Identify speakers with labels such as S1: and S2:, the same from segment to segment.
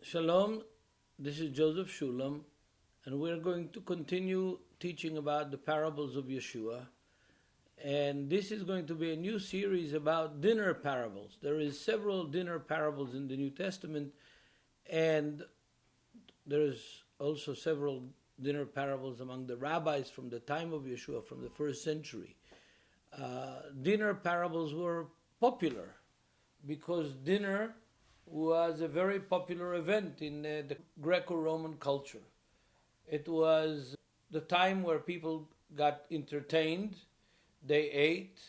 S1: Shalom, this is Joseph Shulam, and we're going to continue teaching about the parables of Yeshua. And this is going to be a new series about dinner parables. There is several dinner parables in the New Testament, and there's also several dinner parables among the rabbis from the time of Yeshua, from the first century. Dinner parables were popular because dinner was a very popular event in the Greco-Roman culture. It was the time where people got entertained, they ate,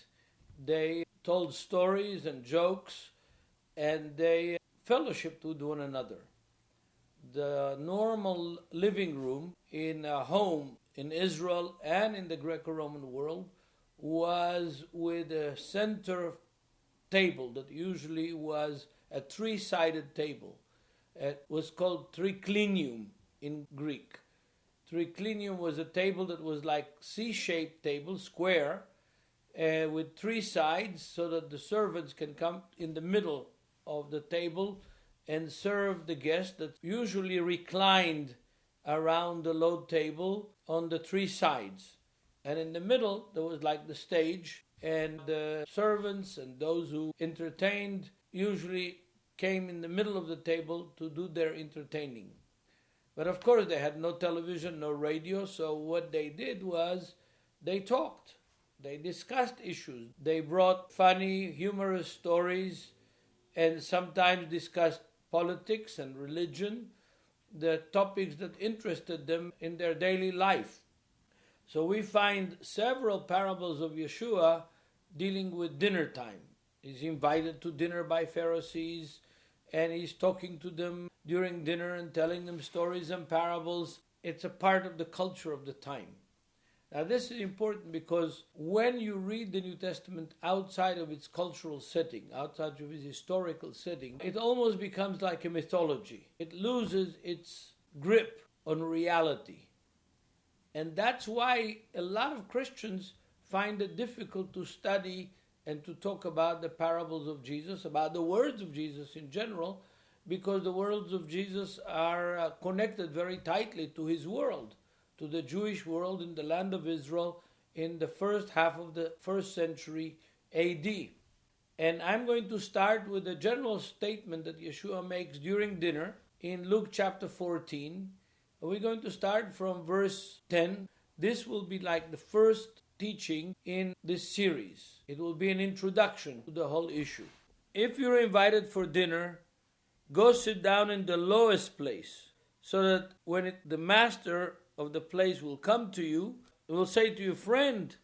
S1: they told stories and jokes, and they fellowshiped with one another. The normal living room in a home in Israel and in the Greco-Roman world was with a center table that usually was a three-sided table. It was called triclinium in Greek. Triclinium was a table that was like C-shaped table, square, with three sides so that the servants can come in the middle of the table and serve the guests that usually reclined around the low table on the three sides. And in the middle, there was like the stage, and the servants and those who entertained usually came in the middle of the table to do their entertaining. But of course, they had no television, no radio, so what they did was they talked. They discussed issues. They brought funny, humorous stories and sometimes discussed politics and religion, the topics that interested them in their daily life. So we find several parables of Yeshua dealing with dinner time. He's invited to dinner by Pharisees, and he's talking to them during dinner and telling them stories and parables. It's a part of the culture of the time. Now this is important because when you read the New Testament outside of its cultural setting, outside of its historical setting, it almost becomes like a mythology. It loses its grip on reality. And that's why a lot of Christians find it difficult to study and to talk about the parables of Jesus, about the words of Jesus in general, because the words of Jesus are connected very tightly to his world, to the Jewish world in the land of Israel in the first half of the first century AD. And I'm going to start with a general statement that Yeshua makes during dinner in Luke chapter 14. We're going to start from verse 10. This will be like the first teaching in this series. It will be an introduction to the whole issue. If you're invited for dinner, go sit down in the lowest place, so that when the master of the place will come to you, he will say to you, friend,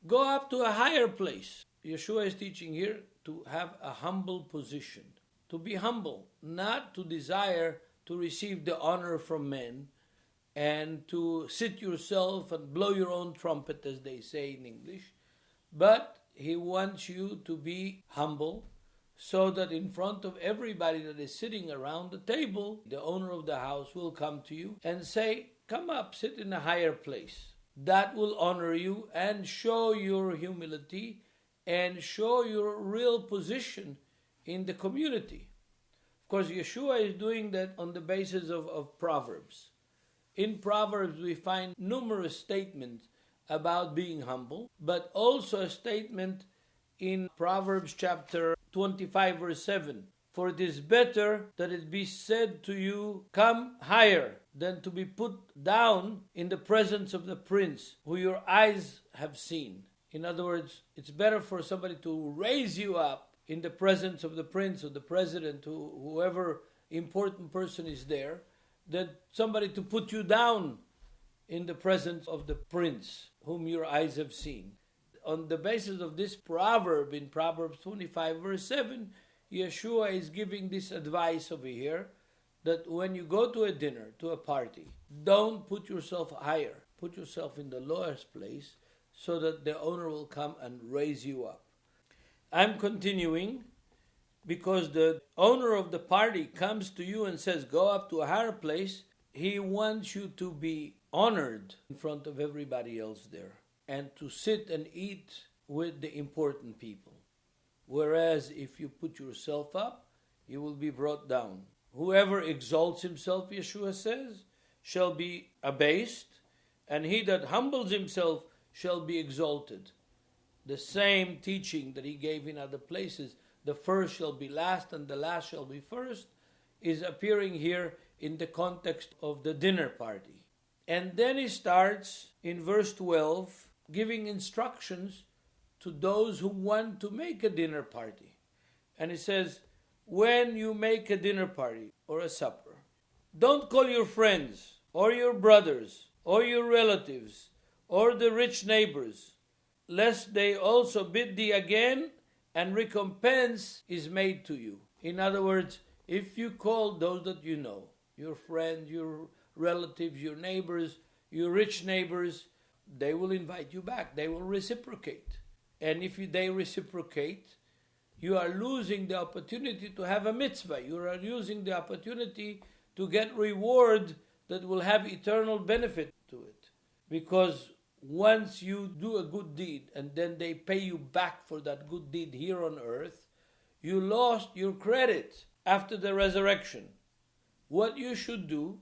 S1: go up to a higher place. Yeshua is teaching here to have a humble position, to be humble, not to desire to receive the honor from men, and to sit yourself and blow your own trumpet, as they say in English. But he wants you to be humble, so that in front of everybody that is sitting around the table, the owner of the house will come to you and say, come up, sit in a higher place. That will honor you and show your humility and show your real position in the community. Of course, Yeshua is doing that on the basis of Proverbs. In Proverbs, we find numerous statements about being humble, but also a statement in Proverbs chapter 25, verse 7. For it is better that it be said to you, come higher, than to be put down in the presence of the prince, who your eyes have seen. In other words, it's better for somebody to raise you up in the presence of the prince or the president, whoever important person is there, than somebody to put you down in the presence of the prince whom your eyes have seen. On the basis of this proverb in Proverbs 25 verse 7, Yeshua is giving this advice over here that when you go to a dinner, to a party, don't put yourself higher. Put yourself in the lowest place so that the owner will come and raise you up. I'm continuing because the owner of the party comes to you and says, go up to a higher place. He wants you to be honored in front of everybody else there and to sit and eat with the important people. Whereas if you put yourself up, you will be brought down. Whoever exalts himself, Yeshua says, shall be abased, and he that humbles himself shall be exalted. The same teaching that he gave in other places, the first shall be last and the last shall be first, is appearing here in the context of the dinner party. And then he starts in verse 12 giving instructions to those who want to make a dinner party. And he says, when you make a dinner party or a supper, don't call your friends or your brothers or your relatives or the rich neighbors, lest they also bid thee again, and recompense is made to you. In other words, if you call those that you know, your friends, your relatives, your neighbors, your rich neighbors, they will invite you back. They will reciprocate. And if they reciprocate, you are losing the opportunity to have a mitzvah. You are losing the opportunity to get reward that will have eternal benefit to it. Because once you do a good deed and then they pay you back for that good deed here on earth, you lost your credit after the resurrection. What you should do,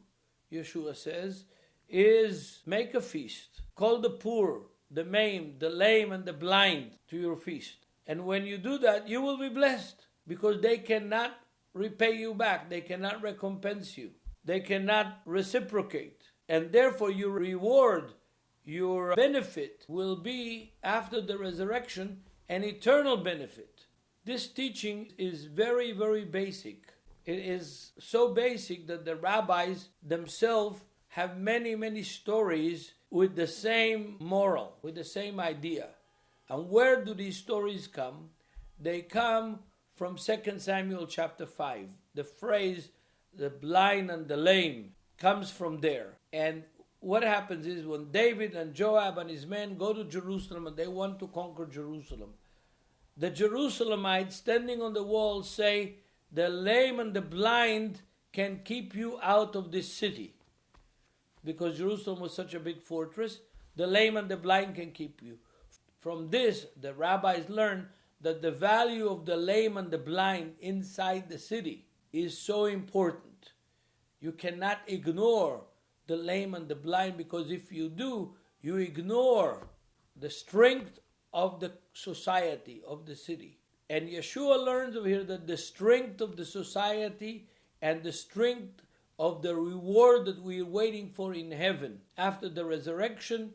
S1: Yeshua says, is make a feast. Call the poor, the maimed, the lame, and the blind to your feast. And when you do that, you will be blessed, because they cannot repay you back. They cannot recompense you. They cannot reciprocate. And therefore your reward, your benefit will be, after the resurrection, an eternal benefit. This teaching is very, very basic. It is so basic that the rabbis themselves have many, many stories with the same moral, with the same idea. And where do these stories come? They come from 2 Samuel chapter 5. The phrase, the blind and the lame, comes from there. And what happens is, when David and Joab and his men go to Jerusalem and they want to conquer Jerusalem, the Jerusalemites standing on the wall say, the lame and the blind can keep you out of this city. Because Jerusalem was such a big fortress, the lame and the blind can keep you. From this, the rabbis learn that the value of the lame and the blind inside the city is so important. You cannot ignore the lame and the blind, because if you do, you ignore the strength of the society, of the city. And Yeshua learns over here that the strength of the society and the strength of the reward that we are waiting for in heaven after the resurrection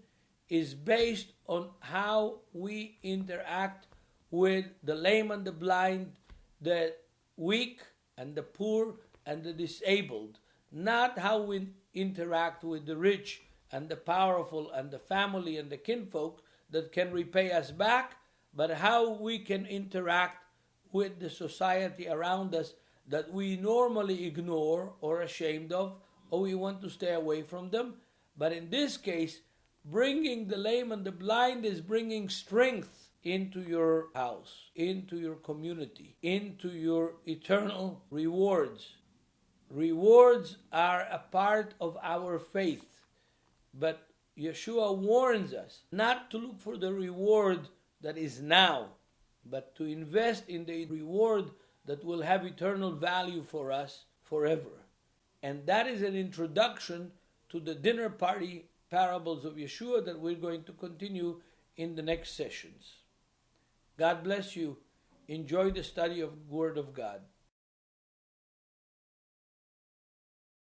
S1: is based on how we interact with the lame and the blind, the weak and the poor and the disabled. Not how we interact with the rich and the powerful and the family and the kinfolk that can repay us back, but how we can interact with the society around us that we normally ignore or ashamed of, or we want to stay away from them. But in this case, bringing the lame and the blind is bringing strength into your house, into your community, into your eternal rewards. Rewards are a part of our faith, but Yeshua warns us not to look for the reward that is now, but to invest in the reward that will have eternal value for us forever. And that is an introduction to the dinner party parables of Yeshua that we're going to continue in the next sessions. God bless you. Enjoy the study of the Word of God.